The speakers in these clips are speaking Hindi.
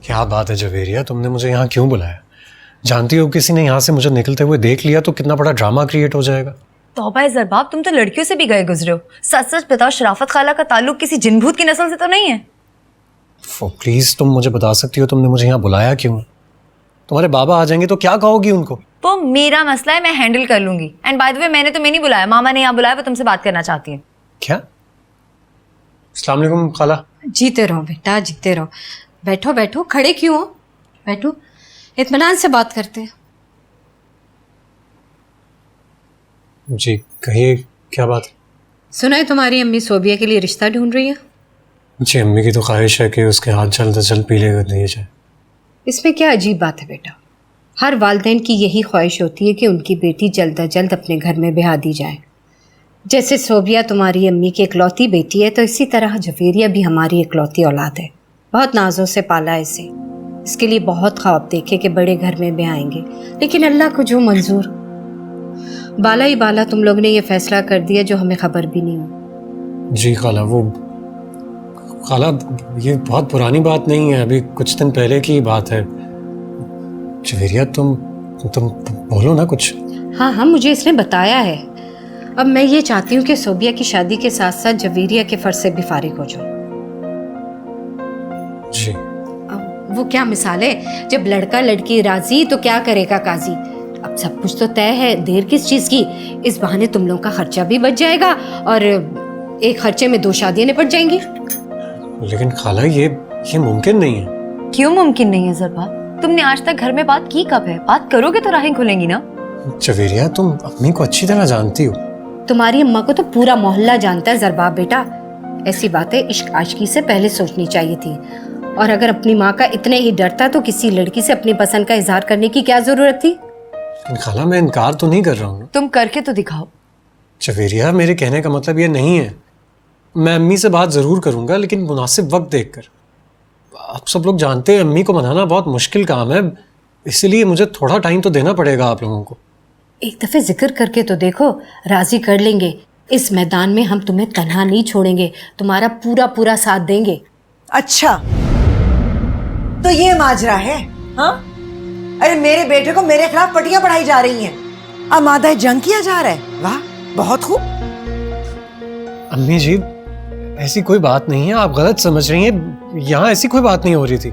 क्या बात है जवेरिया, तुमने मुझे यहाँ क्यों बुलाया? जानती हो किसी ने यहाँ से मुझे निकलते हुए देख लिया तो कितना बड़ा ड्रामा क्रिएट हो जाएगा। तौबा ज़रबाब, तुम तो लड़कियों से भी गए गुजरे हो। सच सच बताओ, शराफत खाला का ताल्लुक किसी जिनभूत की नस्ल से तो नहीं है? प्लीज तुम मुझे बता सकती हो तुमने मुझे यहाँ बुलाया क्यों? तुम्हारे बाबा आ जाएंगे तो क्या कहोगी उनको? वो मेरा मसला है, मैं हैंडल कर लूंगी। एंड बाय द वे, मैंने तुम्हें नहीं बुलाया, मामा ने यहाँ बुलाया, वो तुमसे बात करना चाहती है। क्या? अस्सलाम वालेकुम खाला। जीते रहो बेटा, जीते रहो। बैठो बैठो, खड़े क्यों हो? बैठो, इत्मीनान से बात करते हैं। जी कहिए, क्या बात है? सुना है तुम्हारी अम्मी सोबिया के लिए रिश्ता ढूंढ रही है। जी अम्मी की तो ख्वाहिश है कि उसके हाथ जल्द से जल्द पीले कर दिए जाए। इसमें क्या अजीब बात है बेटा? हर वालिदैन की यही ख्वाहिश होती है कि उनकी बेटी जल्द अज जल्द अपने घर में ब्याह दी जाए। जैसे सोबिया तुम्हारी अम्मी की इकलौती बेटी है, तो इसी तरह जवेरिया भी हमारी इकलौती औलाद है। बहुत नाजों से पाला है इसे। इसके लिए बहुत ख्वाब देखे कि बड़े घर में ब्याएंगे, लेकिन अल्लाह को जो मंजूर। बाला ही बाला तुम लोग ने ये फैसला कर दिया जो हमें खबर भी नहीं हो। जी खाला, खाला ये बहुत पुरानी बात नहीं है, अभी कुछ दिन पहले की बात है। जवेरिया तुम बोलो ना कुछ। हाँ हाँ, मुझे इसने बताया है। अब मैं ये चाहती हूँ कि सोबिया की शादी के साथ साथ जवेरिया के फर्ज से भी फारिग हो जाऊँ। जी अब वो क्या मिसाल है, जब लड़का लड़की राजी तो क्या करेगा काजी। अब सब कुछ तो तय है, देर किस चीज की। इस बहाने तुम लोगों का खर्चा भी बच जाएगा और एक खर्चे में 2 शादियां निपट जाएंगी। लेकिन खाला ये मुमकिन नहीं है। क्यों मुमकिन नहीं है ज़रबाब? तुमने आज तक घर में बात की कब है? बात करोगे तो राहें खुलेंगी ना। जवेरिया तुम अम्मी को अच्छी तरह जानती हो। तुम्हारी अम्मा को तो पूरा मोहल्ला जानता है ज़रबाब बेटा। ऐसी बातें इश्क आशिकी से पहले सोचनी चाहिए थी। और अगर अपनी माँ का इतने ही डरता तो किसी लड़की से अपनी पसंद का इजहार करने की क्या जरूरत थी? खाला मैं इनकार तो नहीं कर रहा हूँ। तुम करके तो दिखाओ। जवेरिया मेरे कहने का मतलब ये नहीं है। मैं अम्मी से बात जरूर करूंगा, लेकिन मुनासिब वक्त देखकर। आप सब लोग जानते हैं अम्मी को मनाना बहुत मुश्किल काम है, इसलिए मुझे थोड़ा टाइम तो देना पड़ेगा आप लोगों को। एक दफे जिक्र करके तो देखो, राजी कर लेंगे। इस मैदान में हम तुम्हें तन्हा नहीं छोड़ेंगे, तुम्हारा पूरा पूरा साथ देंगे। अच्छा तो ये माजरा है? हाँ, अरे मेरे बेटे को मेरे खिलाफ पटियां पढ़ाई जा रही हैं, अब मादा जंग किया जा रहा है। वाह, बहुत खूब। अम्मी जी ऐसी कोई बात नहीं है, आप गलत समझ रही हैं। यहाँ ऐसी कोई बात नहीं हो रही थी।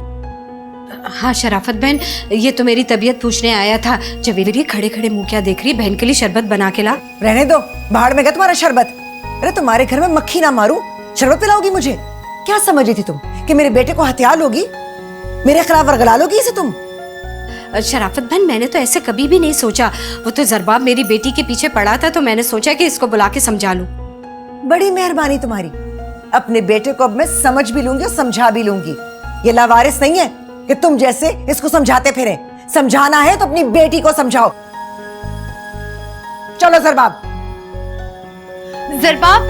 हाँ शराफत बहन, ये तो मेरी तबीयत पूछने आया था। जवेरिया खड़े खड़े मुंह क्या देख रही? बहन के लिए शरबत बना के ला। रहने दो, बाहर में गया तुम्हारा शरबत। अरे तुम्हारे घर में मक्खी ना मारूं, शरबत पिलाओगी मुझे? क्या समझ रही थी तुम कि मेरे बेटे को हत्या लोगी, मेरे खिलाफ वर्गला लोगी इसे तुम? शराफत बहन, मैंने तो ऐसे कभी भी नहीं सोचा। वो तो ज़रबाब मेरी बेटी के पीछे पड़ा था, तो मैंने सोचा कि इसको बुला के समझा लूं। बड़ी मेहरबानी तुम्हारी। अपने बेटे को अब मैं समझ भी लूंगी और समझा भी लूंगी। ये लावारिस नहीं है कि तुम जैसे इसको समझाते फिरे। समझाना है तो अपनी बेटी को समझाओ। चलो ज़रबाब। ज़रबाब